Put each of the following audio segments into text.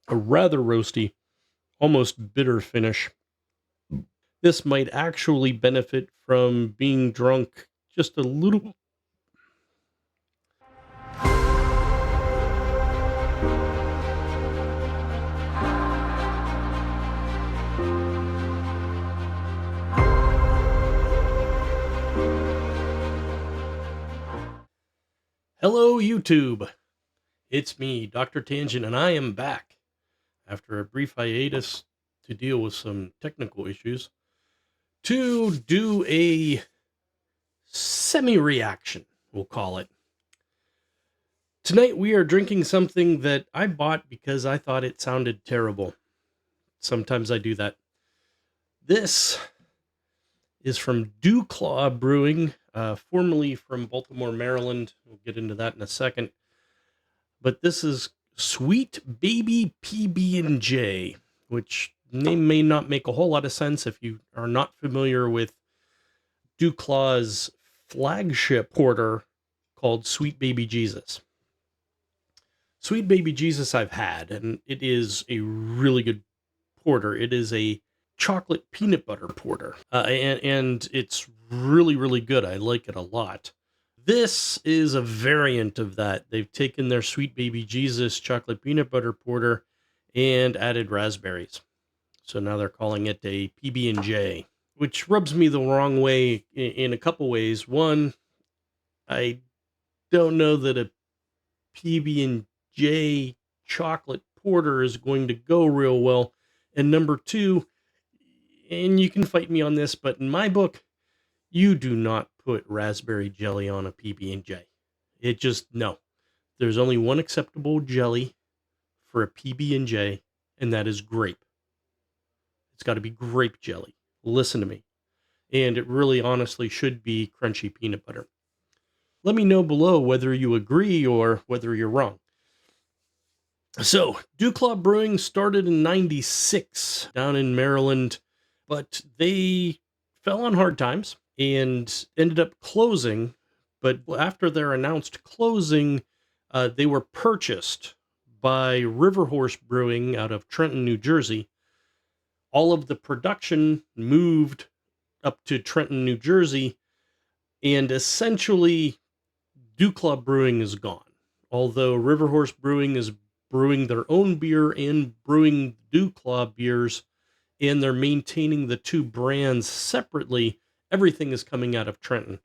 a rather roasty, almost bitter finish. This might actually benefit from being drunk just a little. Hello, YouTube. It's me, Dr. Tangent, and I am back after a brief hiatus to deal with some technical issues to do a semi-reaction, we'll call it. Tonight we are drinking something that I bought because I thought it sounded terrible. Sometimes I do that. This is from Dew Claw Brewing, formerly from Baltimore, Maryland. We'll get into that in a second. But this is Sweet Baby PB&J, which name may not make a whole lot of sense if you are not familiar with Dew Claw's flagship porter called Sweet Baby Jesus. Sweet Baby Jesus I've had, and it is a really good porter. It is a chocolate peanut butter porter, and it's really, really good. I like it a lot. This is a variant of that. They've taken their Sweet Baby Jesus chocolate peanut butter porter and added raspberries. So now they're calling it a PB&J, which rubs me the wrong way in a couple ways. One, I don't know that a PB&J chocolate porter is going to go real well. And number two, and you can fight me on this, but in my book, you do not put raspberry jelly on a PB&J. It just, no. There's only one acceptable jelly for a PB&J, and that is grape. It's got to be grape jelly. Listen to me. And it really honestly should be crunchy peanut butter. Let me know below whether you agree or whether you're wrong. So, Dew Claw Brewing started in 96 down in Maryland, but they fell on hard times and ended up closing. But after their announced closing, they were purchased by River Horse Brewing out of Trenton, New Jersey. All of the production moved up to Trenton, New Jersey, and essentially Dew Claw Brewing is gone. Although River Horse Brewing is brewing their own beer and brewing Dew Claw beers, and they're maintaining the two brands separately, everything is coming out of Trenton.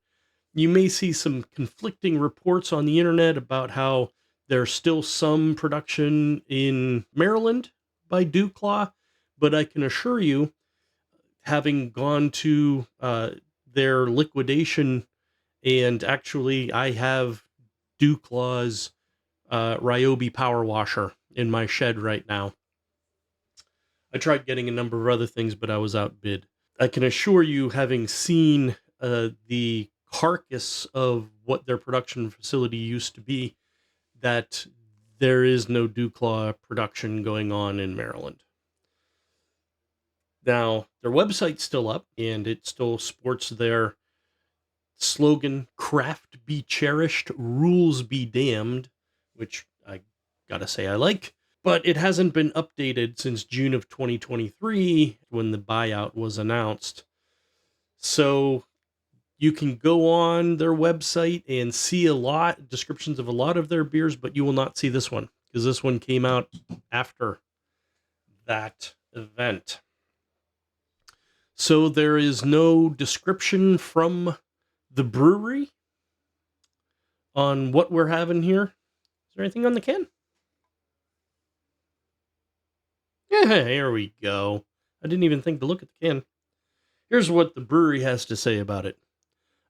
You may see some conflicting reports on the internet about how there's still some production in Maryland by Dew Claw, but I can assure you, having gone to their liquidation, and actually I have Dew Claw's Ryobi power washer in my shed right now. I tried getting a number of other things, but I was outbid. I can assure you, having seen the carcass of what their production facility used to be, that there is no Dew Claw production going on in Maryland. Now, their website's still up, and it still sports their slogan, "Craft be cherished, rules be damned," which I gotta say I like. But it hasn't been updated since June of 2023 when the buyout was announced. So you can go on their website and see descriptions of a lot of their beers, but you will not see this one because this one came out after that event. So there is no description from the brewery on what we're having here. Is there anything on the can? Yeah, here we go. I didn't even think to look at the can. Here's what the brewery has to say about it.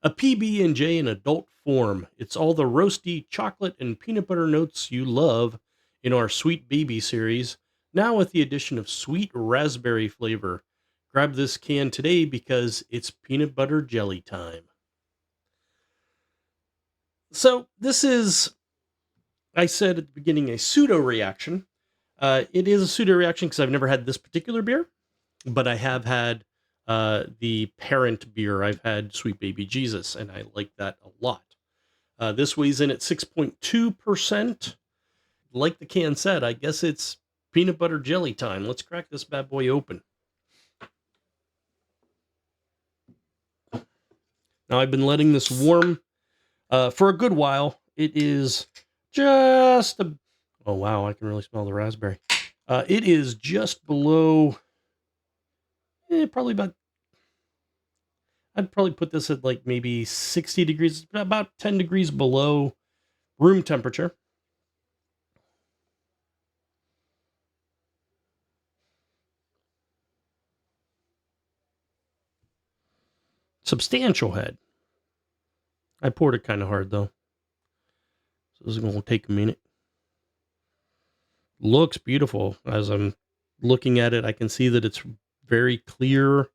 A PB&J in adult form. It's all the roasty chocolate and peanut butter notes you love in our Sweet Baby series, now with the addition of sweet raspberry flavor. Grab this can today because it's peanut butter jelly time. So this is, I said at the beginning, a pseudo reaction. It is a pseudo reaction because I've never had this particular beer, but I have had the parent beer. I've had Sweet Baby Jesus, and I like that a lot. This weighs in at 6.2%. Like the can said, I guess it's peanut butter jelly time. Let's crack this bad boy open. Now, I've been letting this warm for a good while. It is just a... Oh, wow, I can really smell the raspberry. It is just below... probably about... I'd probably put this at like maybe 60 degrees, about 10 degrees below room temperature. Substantial head. I poured it kind of hard, though. So this is going to take a minute. Looks beautiful. As I'm looking at it, I can see that it's very clear.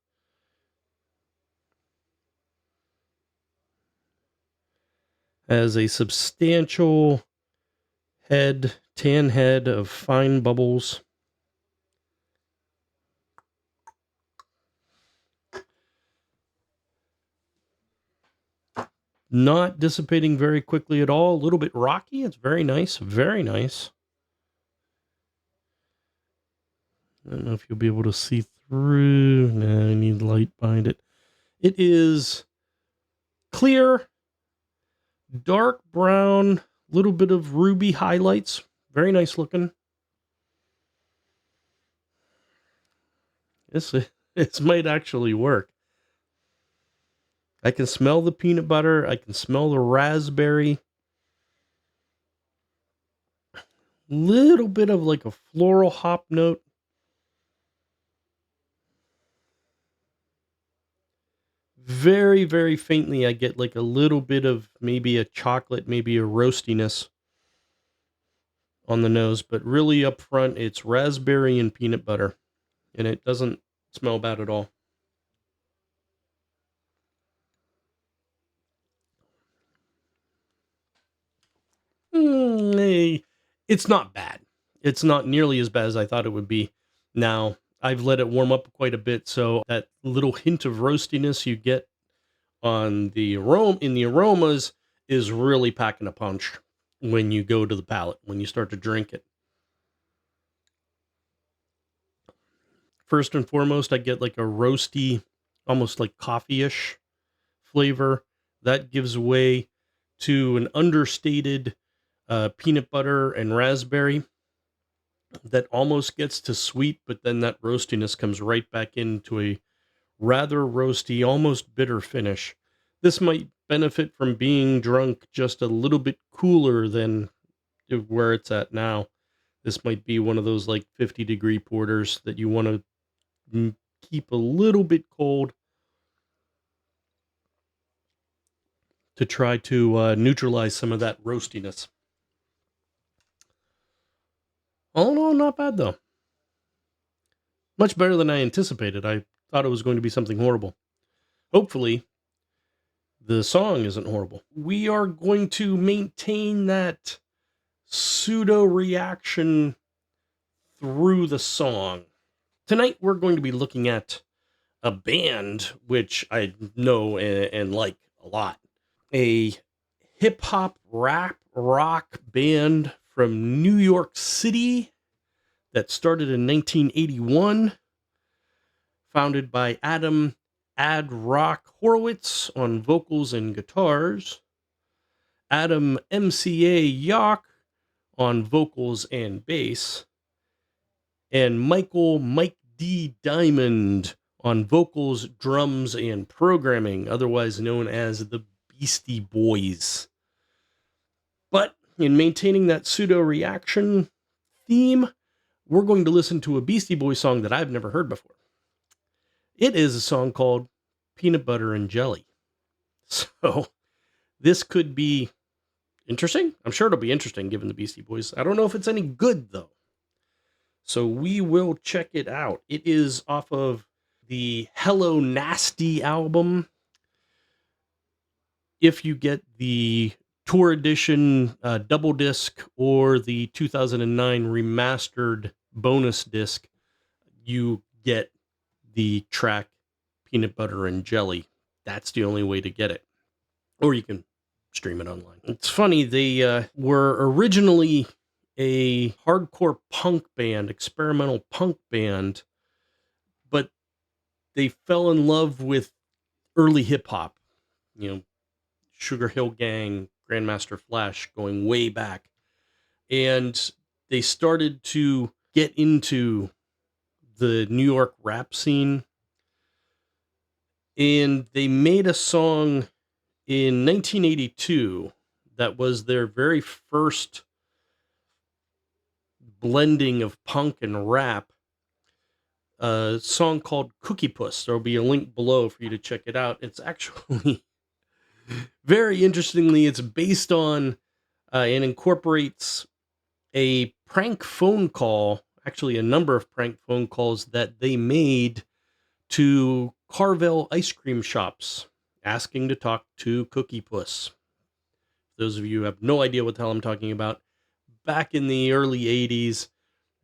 Has a substantial head, tan head of fine bubbles. Not dissipating very quickly at all. A little bit rocky. It's very nice. Very nice. I don't know if you'll be able to see through. No, I need light behind it. It is clear, dark brown, little bit of ruby highlights. Very nice looking. This might actually work. I can smell the peanut butter. I can smell the raspberry. Little bit of like a floral hop note. Very, very faintly, I get like a little bit of maybe a chocolate, maybe a roastiness on the nose, but really up front, it's raspberry and peanut butter, and it doesn't smell bad at all. It's not bad. It's not nearly as bad as I thought it would be. Now, I've let it warm up quite a bit, so that little hint of roastiness you get on the aromas is really packing a punch when you go to the palate, when you start to drink it. First and foremost, I get like a roasty, almost like coffee-ish flavor. That gives way to an understated peanut butter and raspberry that almost gets to sweet, but then that roastiness comes right back into a rather roasty, almost bitter finish. This might benefit from being drunk just a little bit cooler than where it's at now. This might be one of those like 50-degree porters that you want to keep a little bit cold to try to neutralize some of that roastiness. All in all, not bad though. Much better than I anticipated. I thought it was going to be something horrible. Hopefully, the song isn't horrible. We are going to maintain that pseudo reaction through the song. Tonight, we're going to be looking at a band which I know and like a lot. A hip hop rap rock band from New York City that started in 1981, founded by Adam Ad Rock Horowitz on vocals and guitars, Adam MCA Yock on vocals and bass, and Michael Mike D. Diamond on vocals, drums, and programming, otherwise known as the Beastie Boys. But in maintaining that pseudo reaction theme, we're going to listen to a Beastie Boys song that I've never heard before. It is a song called Peanut Butter and Jelly. So this could be interesting. I'm sure it'll be interesting given the Beastie Boys. I don't know if it's any good though. So we will check it out. It is off of the Hello Nasty album. If you get the tour edition double disc or the 2009 remastered bonus disc, you get the track Peanut Butter and Jelly. That's the only way to get it. Or you can stream it online. It's funny, they were originally a hardcore punk band, experimental punk band, but they fell in love with early hip hop, you know, Sugar Hill Gang, Grandmaster Flash, going way back. And they started to get into the New York rap scene. And they made a song in 1982 that was their very first blending of punk and rap, a song called Cookie Puss. There'll be a link below for you to check it out. It's actually very interestingly, it's based on and incorporates a prank phone call, actually a number of prank phone calls that they made to Carvel ice cream shops asking to talk to Cookie Puss. Those of you who have no idea what the hell I'm talking about, back in the early 80s,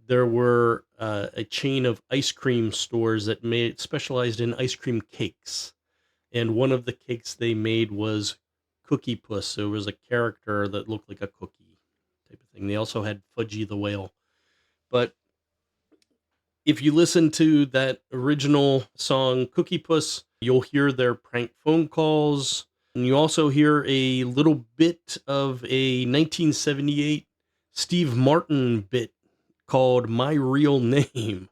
there were a chain of ice cream stores that specialized in ice cream cakes. And one of the cakes they made was Cookie Puss. So it was a character that looked like a cookie type of thing. They also had Fudgy the Whale. But if you listen to that original song, Cookie Puss, you'll hear their prank phone calls. And you also hear a little bit of a 1978 Steve Martin bit called My Real Name.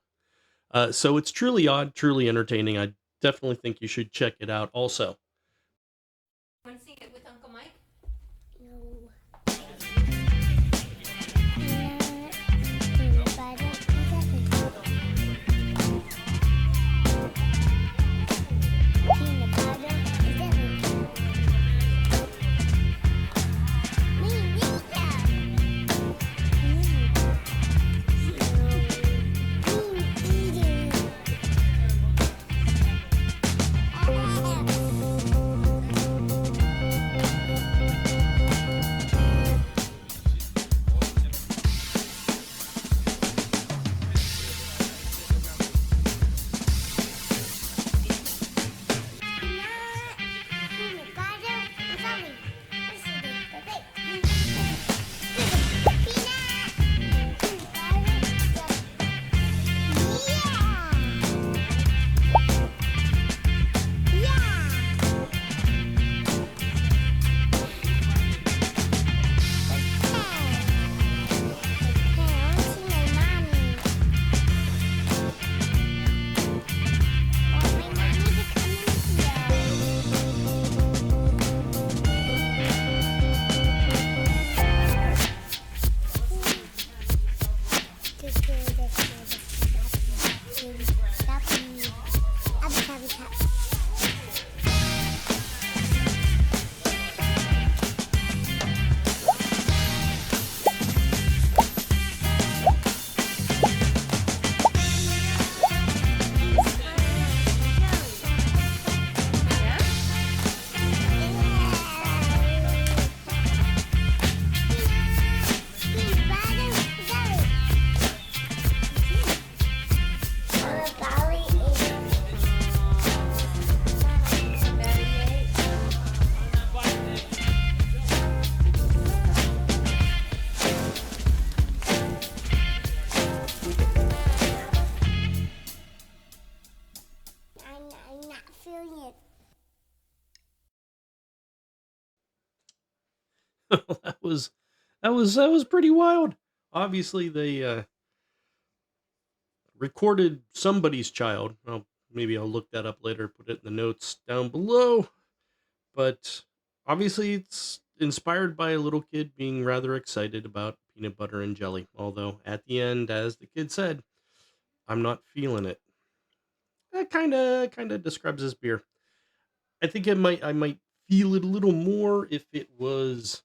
So it's truly odd, truly entertaining. I definitely think you should check it out also. Want to sing it with Uncle Mike? No. that was pretty wild. Obviously, they recorded somebody's child. Well, maybe I'll look that up later, put it in the notes down below. But obviously, it's inspired by a little kid being rather excited about peanut butter and jelly. Although at the end, as the kid said, I'm not feeling it. That kind of describes this beer. I think I might feel it a little more if it was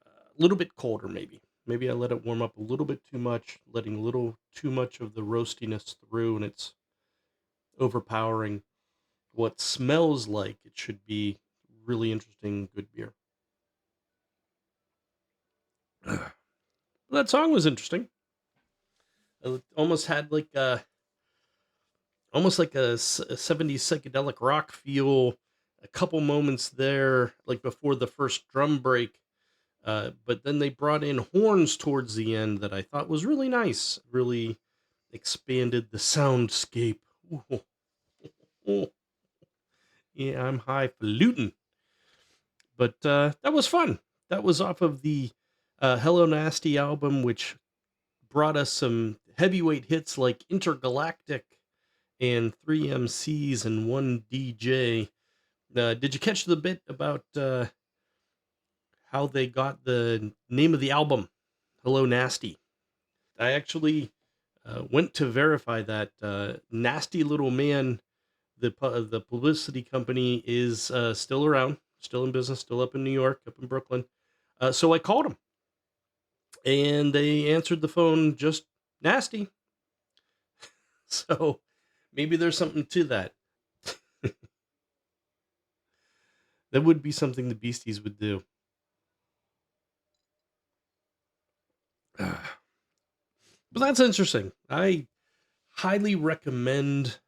a little bit colder, maybe. Maybe I let it warm up a little bit too much, letting a little too much of the roastiness through, and it's overpowering what smells like it should be really interesting, good beer. That song was interesting. It almost had like a 70s psychedelic rock feel. A couple moments there, like before the first drum break, But then they brought in horns towards the end that I thought was really nice. Really expanded the soundscape. Ooh, oh, yeah, I'm highfalutin. But that was fun. That was off of the Hello Nasty album, which brought us some heavyweight hits like Intergalactic and 3 MCs and 1 DJ. Did you catch the bit about how they got the name of the album, Hello Nasty? I actually went to verify that Nasty Little Man, the publicity company, is still around, still in business, still up in New York, up in Brooklyn. So I called them, and they answered the phone just nasty. So maybe there's something to that. That would be something the Beasties would do. But that's interesting. I highly recommend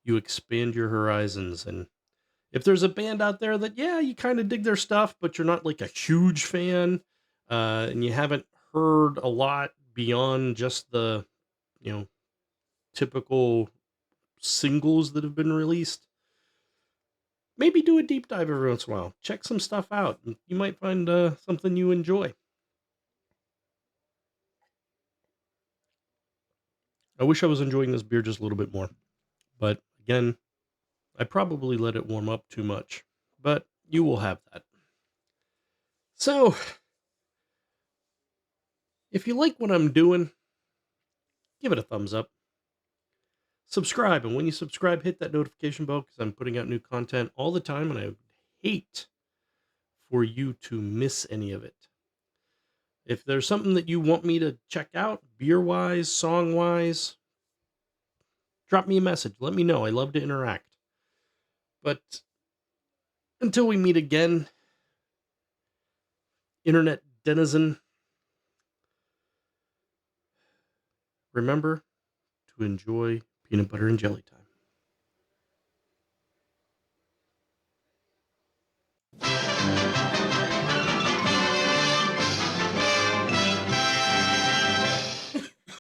you expand your horizons. And if there's a band out there that, yeah, you kind of dig their stuff, but you're not like a huge fan, and you haven't heard a lot beyond just the, you know, typical singles that have been released, maybe do a deep dive every once in a while. Check some stuff out. You might find something you enjoy. I wish I was enjoying this beer just a little bit more. But again, I probably let it warm up too much. But you will have that. So, if you like what I'm doing, give it a thumbs up. Subscribe. And when you subscribe, hit that notification bell because I'm putting out new content all the time. And I would hate for you to miss any of it. If there's something that you want me to check out, beer wise, song wise, drop me a message. Let me know. I love to interact. But until we meet again, internet denizen, remember to enjoy peanut butter and jelly time.